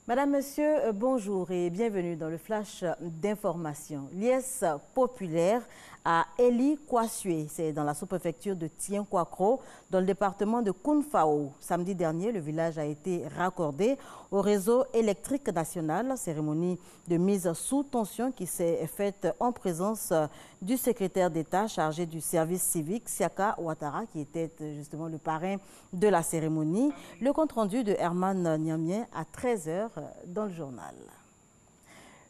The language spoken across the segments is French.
Madame, Monsieur, bonjour et bienvenue dans le flash d'information. Liesse populaire à Eli Kwasue, c'est dans la sous-préfecture de Tien-Kwakro, dans le département de Kounfao. Samedi dernier, le village a été raccordé au réseau électrique national, cérémonie de mise sous tension qui s'est faite en présence du secrétaire d'État chargé du service civique, Siaka Ouattara, qui était justement le parrain de la cérémonie. Le compte-rendu de Herman Niamien à 13h dans le journal.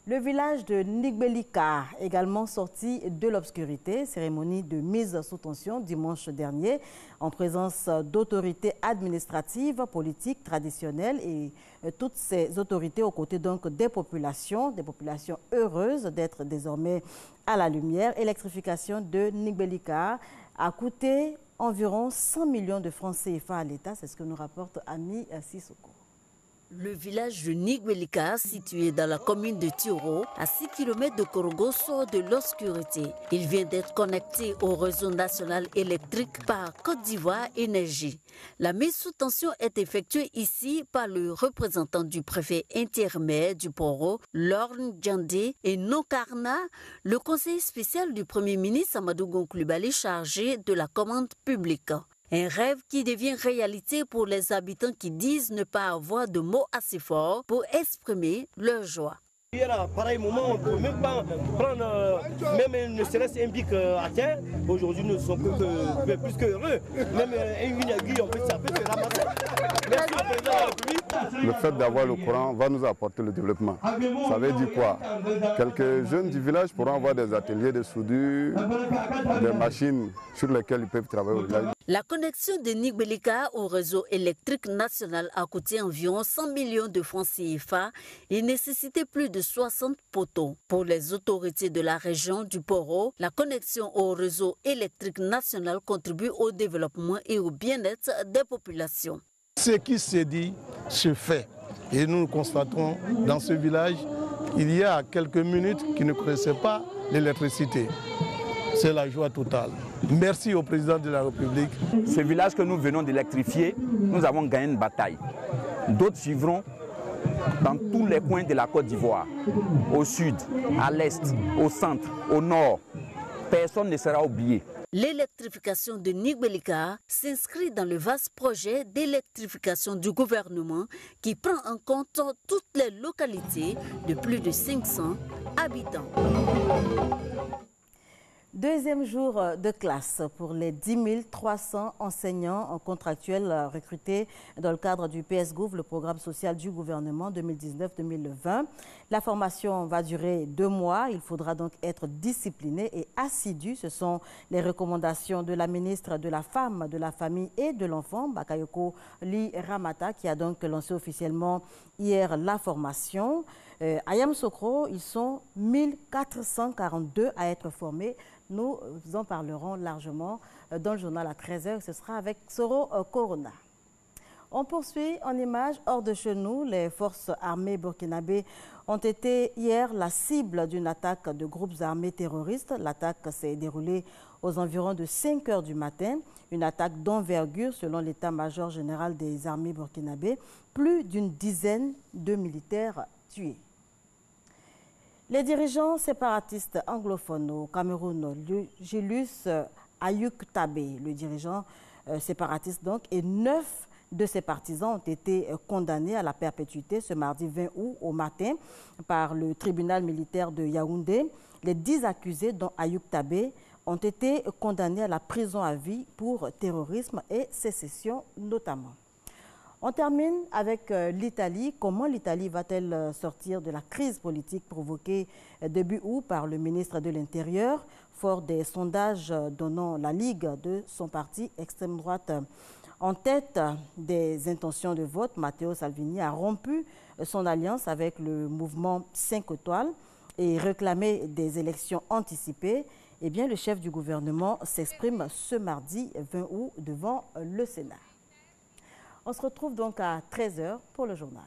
Le village de Nigbelika, également sorti de l'obscurité, cérémonie de mise sous tension dimanche dernier, en présence d'autorités administratives, politiques, traditionnelles et toutes ces autorités aux côtés donc des populations heureuses d'être désormais à la lumière. Électrification de Nigbelika a coûté environ 100 millions de francs CFA à l'État, c'est ce que nous rapporte Annie Sissoko. Le village de Nigbelika, situé dans la commune de Tioro, à 6 km de Korogo, sort de l'obscurité. Il vient d'être connecté au réseau national électrique par Côte d'Ivoire Énergie. La mise sous tension est effectuée ici par le représentant du préfet intérimaire du Poro, Lorne Djandé, et Nokarna, le conseiller spécial du Premier ministre Amadou Gon Coulibaly chargé de la commande publique. Un rêve qui devient réalité pour les habitants qui disent ne pas avoir de mots assez forts pour exprimer leur joie. Il y a pareil moment, on ne peut même pas prendre, même ne serait-ce un bic à terre. Aujourd'hui, nous sommes plus que heureux. Même une aiguille, en fait, ça peut se ramasser. Merci au président de la République. Le fait d'avoir le courant va nous apporter le développement. Ça veut dire quoi? Quelques jeunes du village pourront avoir des ateliers de soudure, des machines sur lesquelles ils peuvent travailler au village. La connexion de Nigbelika au réseau électrique national a coûté environ 100 millions de francs CFA et nécessitait plus de 60 poteaux. Pour les autorités de la région du Poro, la connexion au réseau électrique national contribue au développement et au bien-être des populations. Ce qui se dit se fait. Et nous constatons dans ce village, il y a quelques minutes qui ne connaissaient pas l'électricité. C'est la joie totale. Merci au président de la République. Ce village que nous venons d'électrifier, nous avons gagné une bataille. D'autres suivront dans tous les coins de la Côte d'Ivoire, au sud, à l'est, au centre, au nord. Personne ne sera oublié. L'électrification de Nigbelika s'inscrit dans le vaste projet d'électrification du gouvernement qui prend en compte toutes les localités de plus de 500 habitants. Deuxième jour de classe pour les 10 300 enseignants contractuels recrutés dans le cadre du PSGouv, le programme social du gouvernement 2019-2020. La formation va durer 2 mois. Il faudra donc être discipliné et assidu. Ce sont les recommandations de la ministre de la Femme, de la Famille et de l'Enfant, Bakayoko Li Ramata, qui a donc lancé officiellement hier la formation. À Yamoussoukro, ils sont 1442 à être formés. Nous en parlerons largement dans le journal à 13h. Ce sera avec Soro Corona. On poursuit en images hors de chez nous. Les forces armées burkinabées ont été hier la cible d'une attaque de groupes armés terroristes. L'attaque s'est déroulée aux environs de 5 h du matin. Une attaque d'envergure selon l'état-major général des armées burkinabées. Plus d'une dizaine de militaires tués. Les dirigeants séparatistes anglophones au Cameroun, Julius Ayuk Tabé, le dirigeant séparatiste donc, et 9 de ses partisans ont été condamnés à la perpétuité ce mardi 20 août au matin par le tribunal militaire de Yaoundé. Les 10 accusés, dont Ayuk Tabé, ont été condamnés à la prison à vie pour terrorisme et sécession notamment. On termine avec l'Italie. Comment l'Italie va-t-elle sortir de la crise politique provoquée début août par le ministre de l'Intérieur, fort des sondages donnant la ligue de son parti extrême droite en tête des intentions de vote? Matteo Salvini a rompu son alliance avec le mouvement 5 étoiles et réclamé des élections anticipées. Eh bien, le chef du gouvernement s'exprime ce mardi 20 août devant le Sénat. On se retrouve donc à 13h pour le journal.